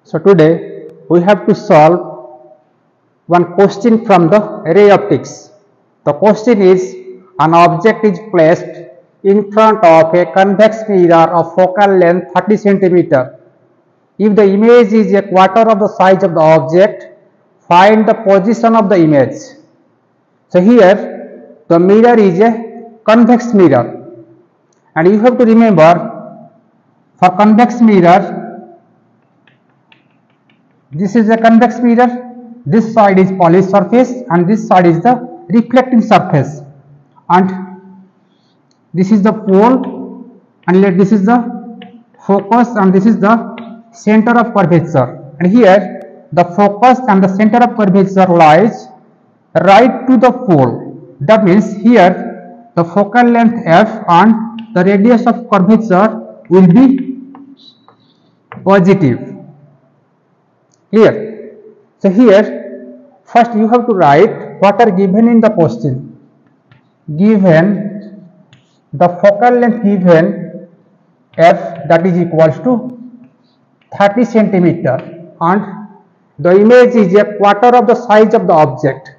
So today we have to solve one question from the ray optics. The question is, an object is placed in front of a convex mirror of focal length 30 centimeter. If the image is a quarter of the size of the object, find the position of the image. So here the mirror is a convex mirror, and you have to remember, for convex mirror, this is a convex mirror, this side is polished surface and this side is the reflecting surface, and this is the pole, and this is the focus, and this is the center of curvature, and here the focus and the center of curvature lies right to the pole. That means here the focal length f and the radius of curvature will be positive. Clear? So here first you have to write what are given in the question. Given the focal length given f, that is equals to 30 centimeter, and the image is a quarter of the size of the object.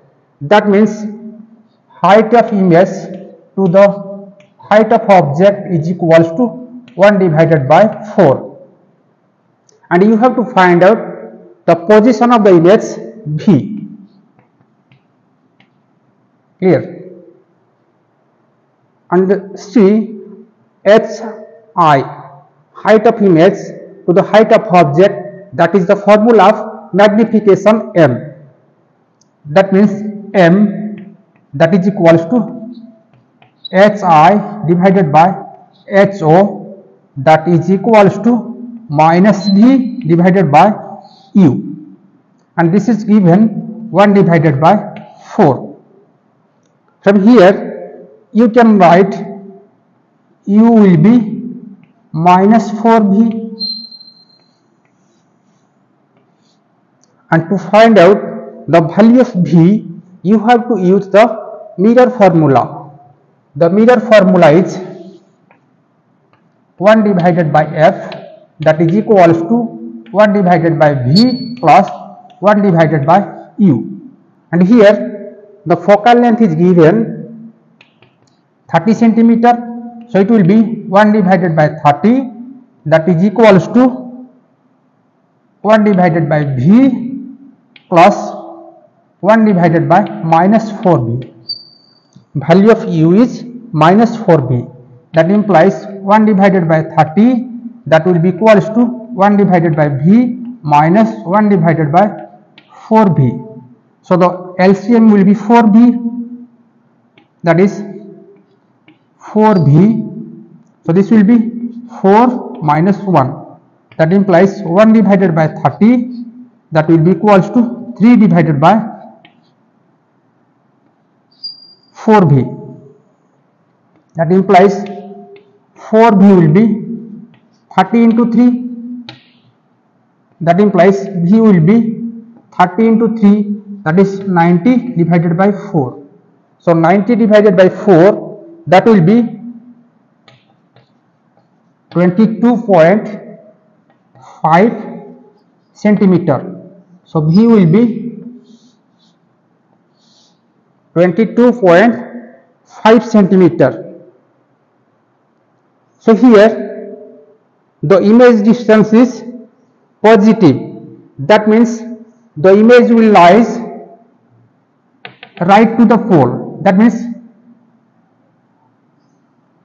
That means height of image to the height of object is equals to 1 divided by 4, and you have to find out the position of the image V. Clear? And see, HI, height of image to the height of object, that is the formula of magnification M. That means M, that is equals to HI divided by HO, that is equals to minus V divided by U, and this is given 1 divided by 4. From here you can write U will be minus 4V, and to find out the value of V you have to use the mirror formula. The mirror formula is 1 divided by F, that is equals to 1 divided by V plus 1 divided by U, and here the focal length is given 30 centimeter, so it will be 1 divided by 30, that is equals to 1 divided by V plus 1 divided by minus 4V. Value of U is minus 4V, that implies 1 divided by 30, that will be equals to 1 divided by V minus 1 divided by 4V. So the LCM will be 4V, that is 4V. So this will be 4 minus 1, that implies 1 divided by 30, that will be equals to 3 divided by 4V. That implies 4V will be 30 into 3, that implies V will be 30 into 3, that is 90 divided by 4. So 90 divided by 4, that will be 22.5 centimeter. So V will be 22.5 centimeter. So here the image distance is positive, that means the image will lies right to the pole. That means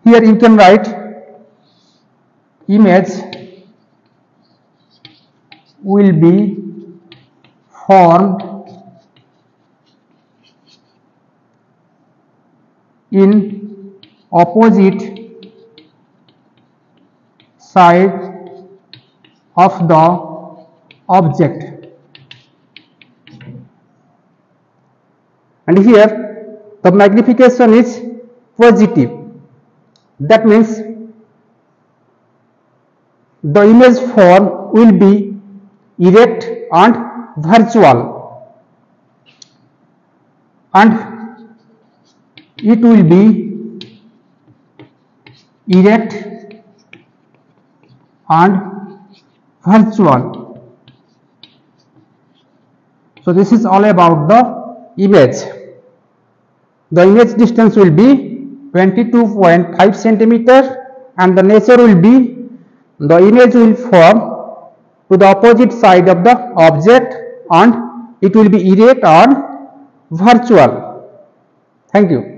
here you can write image will be formed in opposite side of the object, and here the magnification is positive. That means the image form will be erect and virtual, and it will be erect and virtual. So this is all about the image. The image distance will be 22.5 centimeter, and the nature will be the image will form to the opposite side of the object and it will be erect or virtual. Thank you.